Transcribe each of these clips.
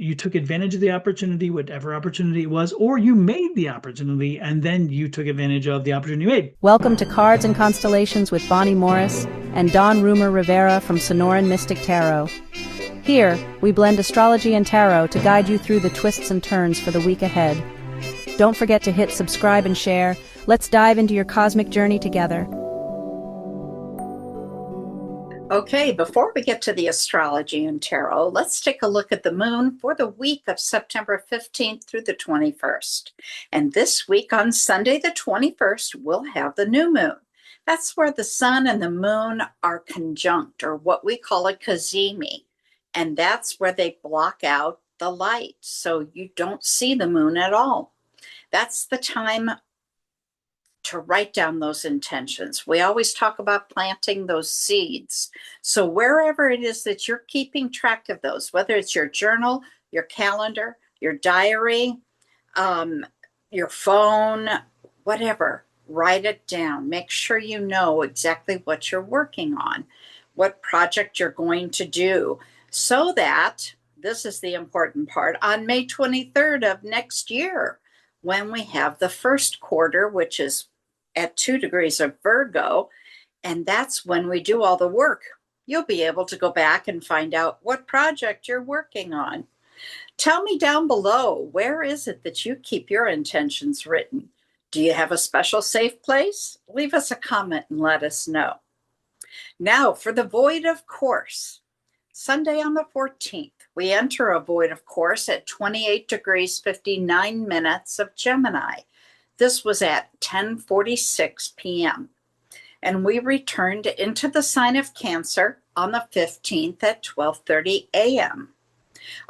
you took advantage of the opportunity, whatever opportunity it was, or you made the opportunity and then you took advantage of the opportunity you made. Welcome to Cards and Constellations with Bonnie Morris and Dawn Rumor Rivera from Sonoran Mystic Tarot. Here, we blend astrology and tarot to guide you through the twists and turns for the week ahead. Don't forget to hit subscribe and share. Let's dive into your cosmic journey together. Okay, before we get to the astrology and tarot, let's take a look at the moon for the week of September 15th through the 21st. And this week on Sunday, the 21st, we'll have the new moon. That's where the sun and the moon are conjunct, or what we call a cazimi. And that's where they block out the light, so you don't see the moon at all. That's the time to write down those intentions. We always talk about planting those seeds. So wherever it is that you're keeping track of those, whether it's your journal, your calendar, your diary, your phone, whatever, write it down. Make sure you know exactly what you're working on, what project you're going to do, so that, this is the important part, on May 23rd of next year, when we have the first quarter, which is at 2 degrees of Virgo, and that's when we do all the work. You'll be able to go back and find out what project you're working on. Tell me down below, where is it that you keep your intentions written? Do you have a special safe place? Leave us a comment and let us know. Now for the void of course. Sunday on the 14th, we enter a void of course at 28 degrees 59 minutes of Gemini. This was at 10:46 p.m. And we returned into the sign of Cancer on the 15th at 12:30 a.m.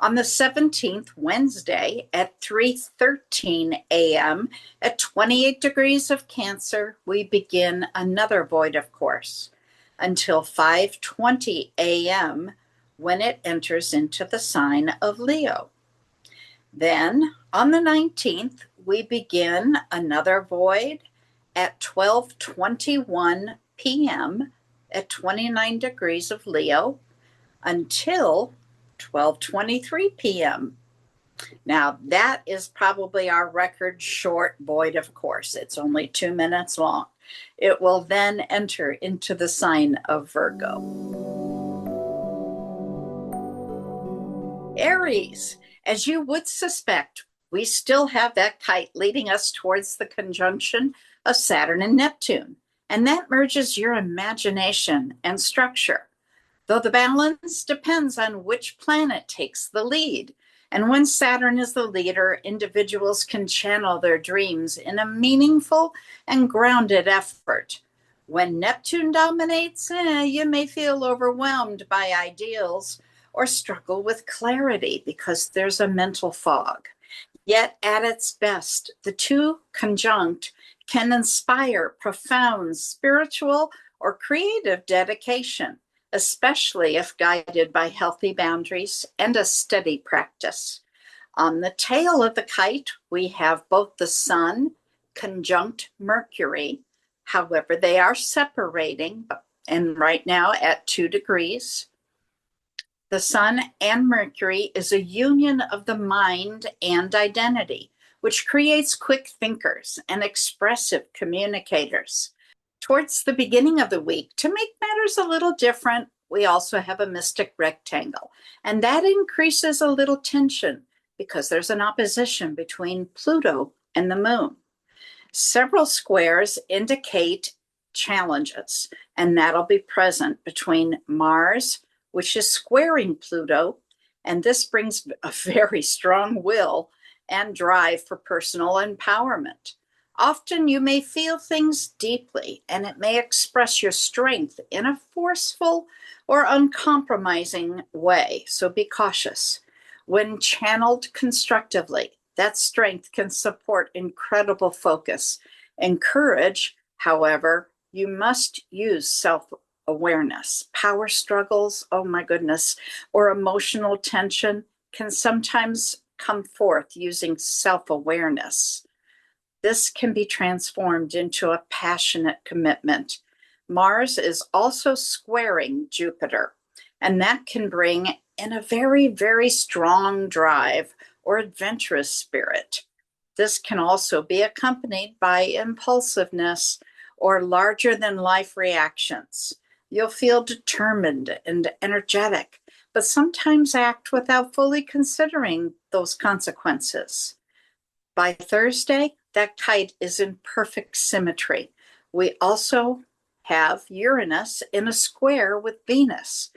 On the 17th, Wednesday, at 3:13 a.m., at 28 degrees of Cancer, we begin another void of course until 5:20 a.m., when it enters into the sign of Leo. Then, on the 19th, we begin another void at 12:21 p.m. at 29 degrees of Leo until 12:23 p.m. Now, that is probably our record short void of course. It's only 2 minutes long. It will then enter into the sign of Virgo. Aries, as you would suspect, we still have that kite leading us towards the conjunction of Saturn and Neptune, and that merges your imagination and structure. Though the balance depends on which planet takes the lead. And when Saturn is the leader, individuals can channel their dreams in a meaningful and grounded effort. When Neptune dominates, you may feel overwhelmed by ideals or struggle with clarity because there's a mental fog. Yet at its best, the two conjunct can inspire profound spiritual or creative dedication, especially if guided by healthy boundaries and a steady practice. On the tail of the kite, we have both the Sun conjunct Mercury. However, they are separating, and right now at 2 degrees. The Sun and Mercury is a union of the mind and identity, which creates quick thinkers and expressive communicators. Towards the beginning of the week, to make matters a little different, we also have a mystic rectangle, and that increases a little tension because there's an opposition between Pluto and the moon. Several squares indicate challenges, and that'll be present between Mars, which is squaring Pluto, and this brings a very strong will and drive for personal empowerment. Often you may feel things deeply, and it may express your strength in a forceful or uncompromising way, so be cautious. When channeled constructively, that strength can support incredible focus and courage. However, you must use self-awareness. Power struggles, oh my goodness, or emotional tension can sometimes come forth using self-awareness. This can be transformed into a passionate commitment. Mars is also squaring Jupiter, and that can bring in a very, very strong drive or adventurous spirit. This can also be accompanied by impulsiveness or larger than life reactions. You'll feel determined and energetic, but sometimes act without fully considering those consequences. By Thursday, that kite is in perfect symmetry. We also have Uranus in a square with Venus.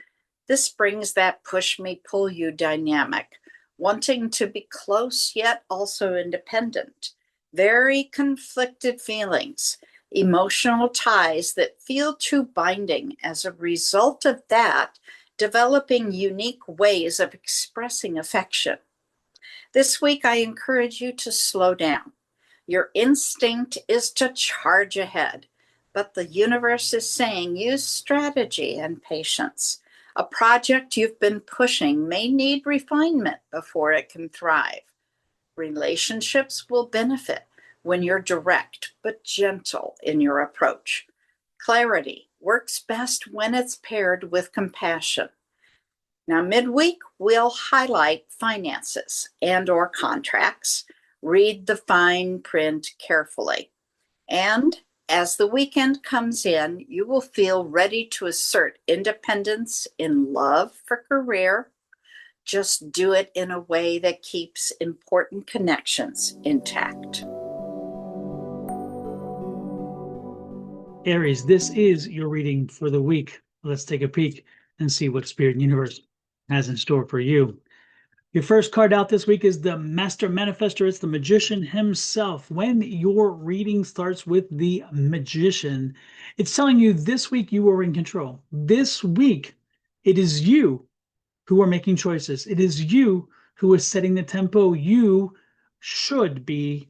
This brings that push me, pull you dynamic, wanting to be close yet also independent. Very conflicted feelings, emotional ties that feel too binding. As a result of that, developing unique ways of expressing affection. This week, I encourage you to slow down. Your instinct is to charge ahead, but the universe is saying use strategy and patience. A project you've been pushing may need refinement before it can thrive. Relationships will benefit when you're direct but gentle in your approach. Clarity works best when it's paired with compassion. Now, midweek, we'll highlight finances and/or contracts. Read the fine print carefully. And as the weekend comes in, you will feel ready to assert independence in love for career. Just do it in a way that keeps important connections intact. Aries, this is your reading for the week. Let's take a peek and see what Spirit and Universe has in store for you. Your first card out this week is the Master Manifestor. It's the Magician himself. When your reading starts with the Magician, it's telling you this week you are in control. This week, it is you who are making choices. It is you who is setting the tempo. You should be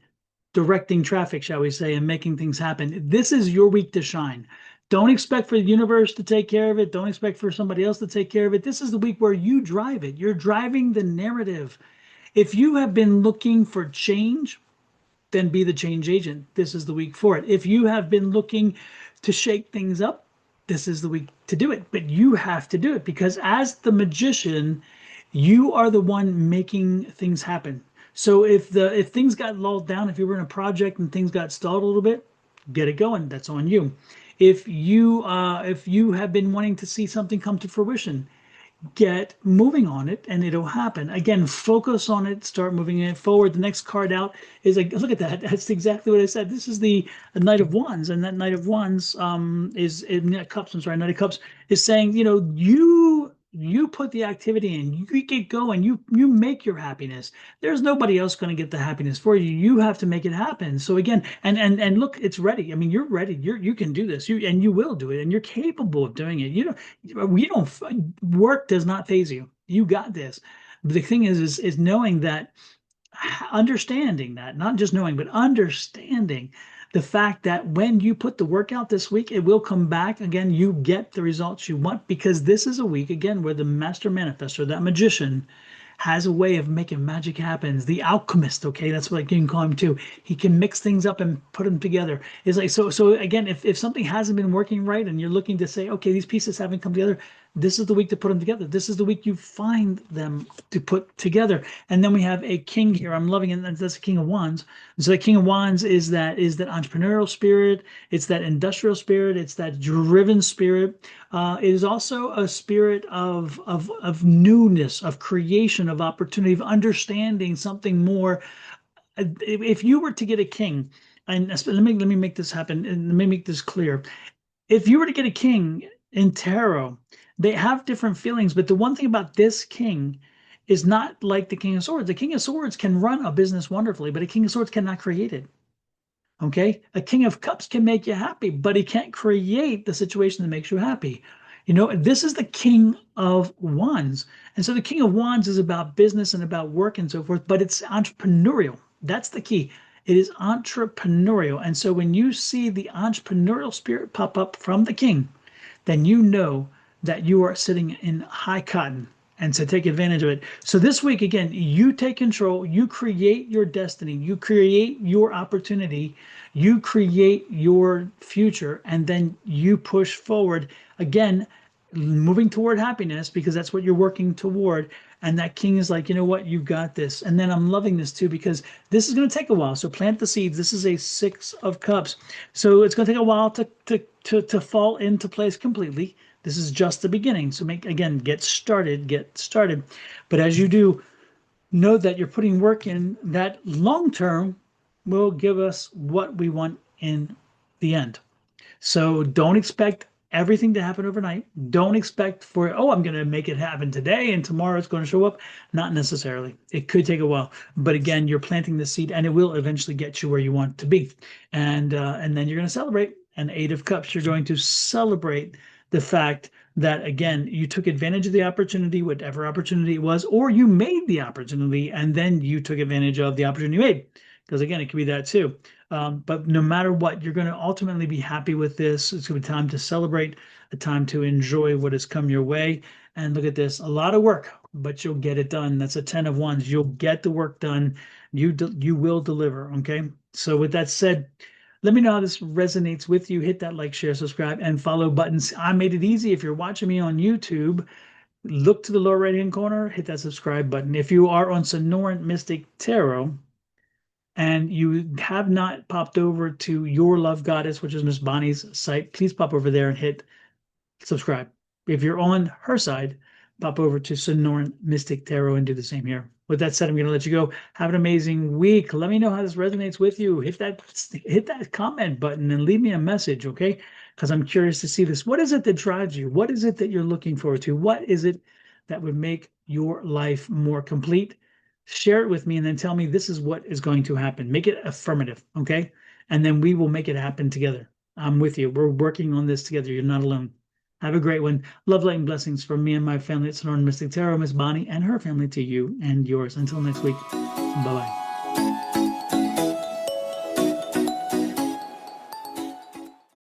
directing traffic, shall we say, and making things happen. This is your week to shine. Don't expect for the universe to take care of it. Don't expect for somebody else to take care of it. This is the week where you drive it. You're driving the narrative. If you have been looking for change, then be the change agent. This is the week for it. If you have been looking to shake things up, this is the week to do it. But you have to do it because as the magician, you are the one making things happen. So if things got lulled down, if you were in a project and things got stalled a little bit, get it going. That's on you. If you have been wanting to see something come to fruition, get moving on it and it'll happen. Again, focus on it, start moving it forward. The next card out is like, look at that. That's exactly what I said. This is the Knight of Wands, and that Knight of Wands is Knight of Cups. I'm sorry, Knight of Cups is saying, you put the activity in, you get going, you make your happiness. There's nobody else going to get the happiness for you. You have to make it happen. So again, and look, it's ready. I mean, you're ready. You can do this. You will do it, and you're capable of doing it. Work does not phase you. You got this. The thing is knowing that, understanding that, not just knowing, but understanding the fact that when you put the work out this week, it will come back again. You get the results you want because this is a week again where the Master Manifestor, that magician, has a way of making magic happen. The alchemist, okay, that's what you can call him too. He can mix things up and put them together. It's like so again, if something hasn't been working right and you're looking to say, okay, these pieces haven't come together, this is the week to put them together. This is the week you find them to put together. And then we have a king here. I'm loving it. That's the King of Wands. So the King of Wands is that entrepreneurial spirit. It's that industrial spirit. It's that driven spirit. It is also a spirit of newness, of creation, of opportunity, of understanding something more. If you were to get a king, and let me make this happen, and let me make this clear. If you were to get a king in tarot, they have different feelings, but the one thing about this king is not like the King of Swords. The King of Swords can run a business wonderfully, but a King of Swords cannot create it. Okay? A King of Cups can make you happy, but he can't create the situation that makes you happy. This is the King of Wands. And so the King of Wands is about business and about work and so forth, but it's entrepreneurial. That's the key. It is entrepreneurial. And so when you see the entrepreneurial spirit pop up from the king, then you know that you are sitting in high cotton and to take advantage of it. So this week, again, you take control, you create your destiny, you create your opportunity, you create your future, and then you push forward. Again, moving toward happiness because that's what you're working toward. And that king is like, you know what, you've got this. And then I'm loving this too because this is going to take a while. So plant the seeds. This is a 6 of Cups. So it's going to take a while to fall into place completely. This is just the beginning. So get started. But as you do, know that you're putting work in that long term will give us what we want in the end. So don't expect everything to happen overnight. Don't expect I'm going to make it happen today and tomorrow it's going to show up. Not necessarily. It could take a while. But again, you're planting the seed and it will eventually get you where you want to be. And then you're going to celebrate. An 8 of Cups, you're going to celebrate the fact that, again, you took advantage of the opportunity, whatever opportunity it was, or you made the opportunity and then you took advantage of the opportunity you made. Because again, it could be that too. But no matter what, you're going to ultimately be happy with this. It's going to be time to celebrate, a time to enjoy what has come your way. And look at this, a lot of work, but you'll get it done. That's a 10 of Wands. You'll get the work done. You will deliver. Okay. So with that said, let me know how this resonates with you. Hit that like, share, subscribe, and follow buttons. I made it easy. If you're watching me on YouTube, look to the lower right-hand corner, hit that subscribe button. If you are on Sonoran Mystic Tarot, and you have not popped over to Your Love Goddess, which is Miss Bonnie's site, please pop over there and hit subscribe. If you're on her side, pop over to Sonoran Mystic Tarot and do the same here. With that said, I'm going to let you go. Have an amazing week. Let me know how this resonates with you. Hit that comment button and leave me a message, okay? Because I'm curious to see this. What is it that drives you? What is it that you're looking forward to? What is it that would make your life more complete? Share it with me and then tell me this is what is going to happen. Make it affirmative, okay? And then we will make it happen together. I'm with you. We're working on this together. You're not alone. Have a great one. Love, light, and blessings from me and my family at Sonoran Mystic Tarot, Miss Bonnie and her family to you and yours. Until next week, bye-bye.